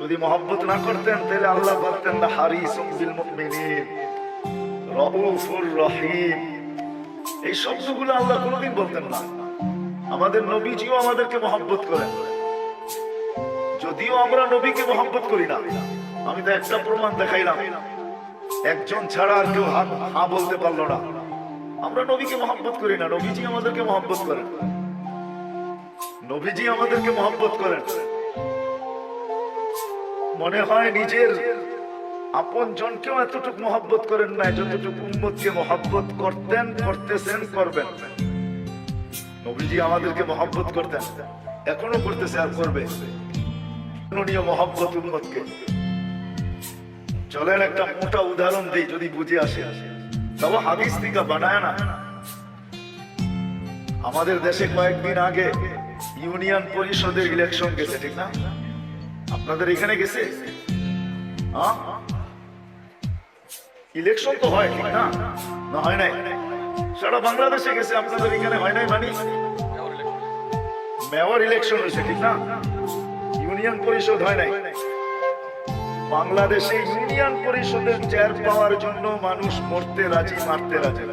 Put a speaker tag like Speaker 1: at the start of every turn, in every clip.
Speaker 1: যদি মহব্বত না করতেন তাহলে আল্লাহ বলতেন না হারিসুম বিল মুমিনিন রাউফুর রহিম। এই শব্দগুলো আল্লাহ কোনোদিন বলতেন না। আমাদের নবীজিও আমাদেরকে মহব্বত করেন, যদিও আমরা নবীকে মহব্বত করি না। আমি তো একটা প্রমাণ দেখাইলাম, একজন ছাড়া আর কেউ হা বলতে পারলো না। আমরা নবীকে মহব্বত করি না, নবীজি আমাদেরকে মহব্বত করেন। নবীজি আমাদেরকে মহব্বত করেন। মনে হয় নিজের আপন জনকেও এতটুকু মহব্বত করেন না যতটুকু উম্মতকে মহব্বত করতেন, করতেছেন, করবেন। নবীজি আমাদেরকে মহব্বত করতেন, এখনো করতেছে আর করবে। মহব্বত উম্মতকে। চলেন একটা মোটা উদাহরণ দিই, যদি বুঝে আসে। তবে হাদিস থেকে বানায় না। আমাদের দেশে কয়েকদিন আগে ইউনিয়ন পরিষদের ইলেকশন গেছে, ঠিক না? আপনাদের এখানে গেছে? ইলেকশন তো হয়, ঠিক না? না হয় নাই? সারা বাংলাদেশে গেছে, আপনাদের এখানে হয় নাই? মানে মেয়র ইলেকশন হয়েছে, ঠিক না? ইউনিয়ন পরিষদ হয় নাই। বাংলাদেশে ইউনিয়ন পরিষদের চেয়ার পাওয়ার জন্য মানুষ মরতে রাজি, মারতে রাজি।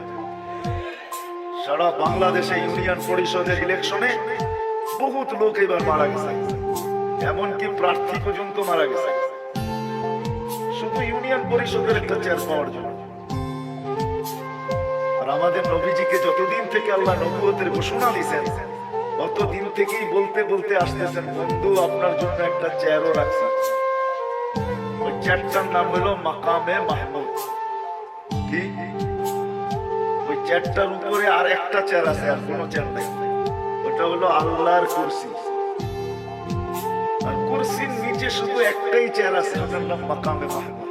Speaker 1: সারা বাংলাদেশে ইউনিয়ন পরিষদের ইলেকশনে বহুত লোক এবার মারা গেছে, এমনকি প্রার্থী পর্যন্ত মারা গেছে, শুধু ইউনিয়ন পরিষদের একটা চেয়ার পাওয়ার জন্য। আর আমাদের নবীজিকে যতদিন থেকে আল্লাহ নবুয়তের ঘোষণা দিয়েছেন, ততদিন থেকেই বলতে বলতে আসতেছেন, বন্ধু আপনার জন্য একটা চেয়ারও রাখছি। ওই চেয়ারটার নাম হলো মাকামে মাহমুদ। কি? ওই চেয়ারটার উপরে আর একটা চেয়ার আছে, আর কোনো চেয়ার নেই। ওটা হলো আল্লাহর কুরসি। আর কুরসির নিচে শুধু একটাই চেয়ার আছে, ওটার নাম মাকামে মাহমুদ।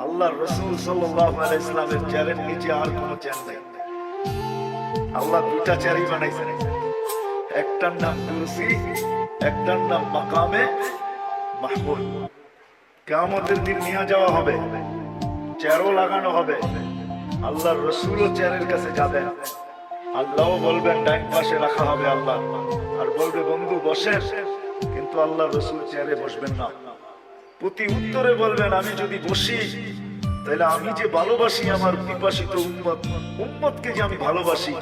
Speaker 1: আল্লাহর রাসূল সাল্লাল্লাহু আলাইহি ওয়াসাল্লামের চেয়ারের নিচে আর কোনো চেয়ার নেই। আল্লাহ দুটা চেয়ারই বানাইছেন, একটার নাম কুরসি, একটার নাম মাকামে মাহমুদ। কিয়ামতের দিন নিয়ে যাওয়া হবে, চেয়ারও লাগানো হবে। আল্লাহর রাসূলও চেয়ারের কাছে যাবেন, আল্লাহও বলবেন ডাইন পাশে রাখা হবে আল্লাহ, আর বলবে বন্ধু বসেন, কিন্তু আল্লাহর রাসূল চেয়ারে বসবেন না। প্রতি উত্তরে বলবেন আমি যদি বসি তাহলে আমি যে ভালোবাসি আমার পিপাসিত উম্মত, উম্মতকে যে আমি ভালোবাসি,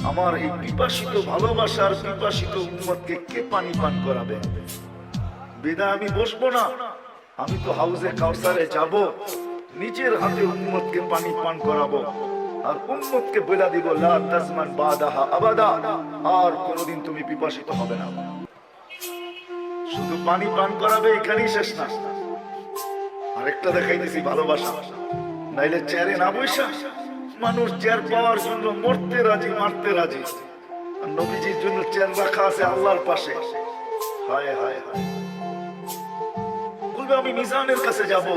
Speaker 1: আমার এই পিপাসিত ভালোবাসার পিপাসিত উম্মতকে কে পানি পান করাবে? বিদায় আমি বসবো না। আমি তো হাউজে কাউসারে যাব, নিজের হাতে উম্মতকে পানি পান করাবো, আর উম্মতকে বলে দিব লা তাজমান বাদাহা আবাদা, আর কোনোদিন তুমি পিপাসিত হবে না। শুধু পানি পান করাবে, এখানেই শেষ না। আরেকটা দেখাইতেছি ভালোবাসা। নাইলে চেয়ারে না বসা মানুষ চেয়ার পাওয়ার জন্য মরতে রাজি, মারতে রাজি। আর নবীজির জন্য চেয়ার রাখা আছে আল্লাহর পাশে। হায় হায় হায়, বলবে আমি মিজানের কাছে যাব,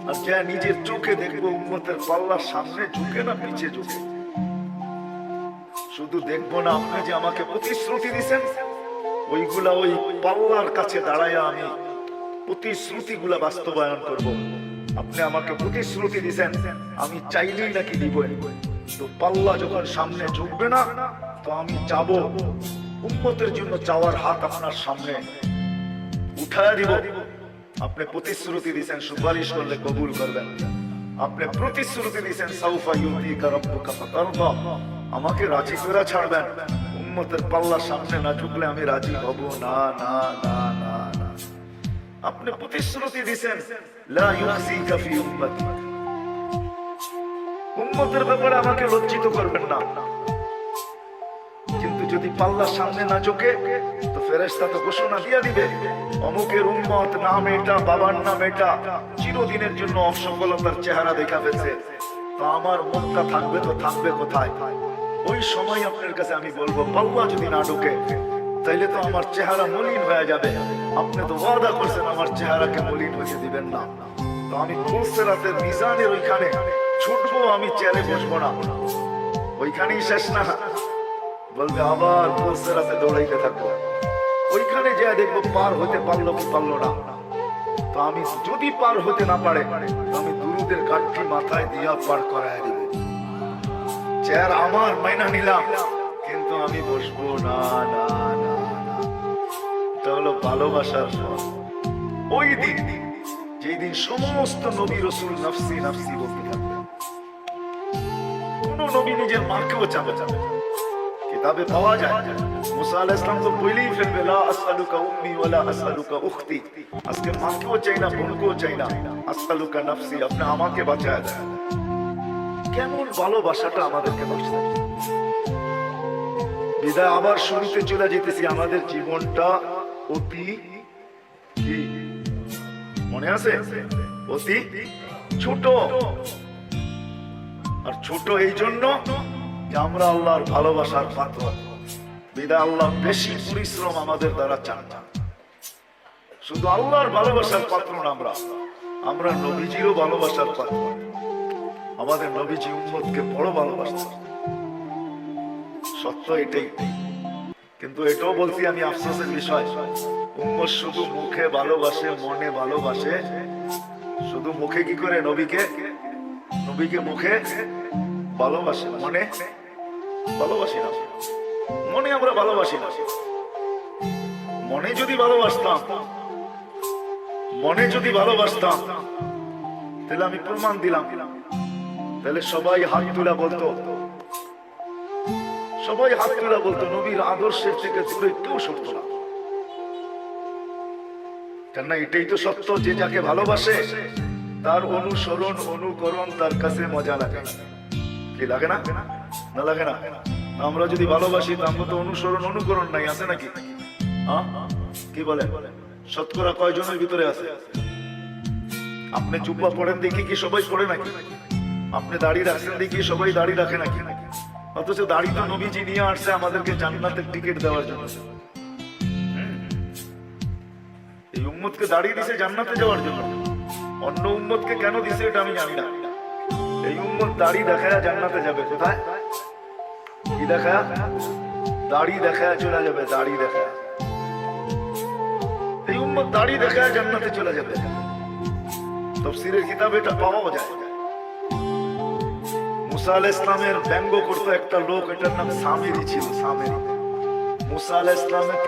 Speaker 1: আর যা নিজের চোখে দেখবো উম্মতের পাল্লার সামনে ঝুঁকে না পিছে ঝুঁকে। শুধু দেখবো না, আপনি যে আমাকে প্রতিশ্রুতি দিচ্ছেন, ওইগুলা ওই পাল্লার কাছে দাঁড়ায় আমি প্রতিশ্রুতিগুলা বাস্তবায়ন করব। আপনি আমাকে প্রতিশ্রুতি দিচ্ছেন, আমি চাইলেই নাকি দিব, তো পাল্লা যখন সামনে ঝুঁকবে না, তো আমি যাব উম্মতের জন্য চাওয়ার হাত আপনার সামনে উঠায় দিব। আপনি প্রতিশ্রুতি দিয়েছেন সুপারিশ করলে কবুল করবেন। আপনি প্রতিশ্রুতি দিয়েছেন সাউফা ইউতিকা রাব্বুকা ফাতারদা, আমাকে রাজি করে ছাড়বেন। উম্মতের পাল্লার সামনে না ঝুঁকলে আমি রাজি হব না, না না না না। আপনি প্রতিশ্রুতি দিয়েছেন লা ইউখজিকা ফি উম্মতি, উম্মতের ব্যাপারে আমাকে লজ্জিত করবেন না। কিন্তু যদি পাল্লার সামনে না ঝুঁকে, তো ফেরেশতা তো ঘোষণা দিয়ে দিবে অমুকের উম্মত নাম এটা, বাবার নাম এটা, চিরদিনের জন্য অসফলতার চেহারা দেখা ফেলছে। তো আমার মনটা থাকবে তো থাকবে কোথায়? ওই সময় আপনার কাছে আমি বলবো, পাল্লা যদি না ঢুকে তাইলে তো আমার চেহারা মলিন হয়ে যাবে। আপনি তো ওয়াদা করছেন আমার চেহারাকে মলিন হয়ে দিবেন না। তো আমি পুলসিরাতের মিজানের ওইখানে ছুটবো, আমি চেয়ারে বসবো না। ওইখানেই শেষ না, বলবে আবার পুলসিরাতে দৌড়াইতে থাকবো। ওইখানে যা দেখবো পার হতে পারলো কি পারলো না। তো আমি যদি পার হতে না পারে, আমি দুরুদের কাঠি মাথায় দিয়া পার করায় দিব। চেয়ার আমার মাইনা নিলাম, কিন্তু আমি বসবো না, না না না। এটা হলো ভালোবাসার ফল। ওই দিন যেই দিন সমস্ত নবী রাসূল নফসি নফসি বলতে থাকবে, কোন নবী নিজের মাকেও চাবে যাবে। কিতাবে পাওয়া যায় মুসা আলাইহিস সালাম তো বলেই ফেলবে, লা আসআলুকা উম্মি ওয়ালা আসআলুকা উখতি, আজকে মাকেও চাই না, বোনকেও চাই না, আসআলুকা নফসি, আপনি আমাকে বাঁচায় দেন। কেমন ভালোবাসাটা আমাদেরকে বাঁচায়। বিদায় আবার শুরুতে চলে যেতেছি, আমাদের জীবনটা অতি কি মনে আছে, অতি ছোট। আর ছোট এই জন্য যে আমরা আল্লাহর ভালোবাসার পাত্র। বিদায় আল্লাহ বেশি পরিশ্রম আমাদের দ্বারা চান না। শুধু আল্লাহর ভালোবাসার পাত্র না, আমরা নবীজিরও ভালোবাসার পাত্র। আমাদের নবীজি উম্মতকে বড় ভালোবাসতেন, সত্য এটাই। কিন্তু এটাও বলছি আমি, আফসোসের বিষয়, উম্মত শুধু মুখে ভালোবাসে, মনে ভালোবাসে। শুধু মুখে কি করে নবীকে মুখে ভালোবাসে, মনে ভালোবাসি না। মনে আমরা ভালোবাসি না। মনে যদি ভালোবাসতাম তাহলে আমি প্রমাণ দিলাম, তাহলে সবাই হাত তুলা বলতো নবীর আদর্শের থেকে দূরে কেউ সরত না। কেননা এটাই তো সত্য যে যাকে ভালোবাসে তার অনুসরণ অনুকরণ তার কাছে মজা লাগে। কি লাগে না? না লাগে না? আমরা যদি ভালোবাসি তো আমরা তো অনুসরণ অনুকরণ নাই, আছে নাকি? কি বলে শতকরা কয়জনের ভিতরে আছে? আপনি জুব্বা পড়েন দেখি কি সবাই পড়ে নাকি? আপনি দাড়ি রাখছেন দেখি সবাই দাড়ি রাখে নাকি? অথচ দাড়ি তো নবীজি নিয়ে আসছে আমাদেরকে জান্নাতের টিকিট দেওয়ার জন্য। এই উম্মতকে দাড়ি দিছে জান্নাতে যাওয়ার জন্য। অন্য উম্মতকে কেন দিছে এটা আমি জানি না। এই উম্মত দাড়ি দেখায় জান্নাতে যাবে। কোথায়? কি দেখায়? দাড়ি দেখায় চলে যাবে। দাড়ি দেখায় এই উম্মত দাড়ি দেখায় জান্নাতে চলে যাবে। তাফসীরের কিতাবে এটা পাওয়া যায়। মুসা আলাইহিস সালামের ব্যঙ্গ করতো একটা লোক, এটার নাম সামিরী ছিল। সামিরী মুসা আলাইহিস সালামের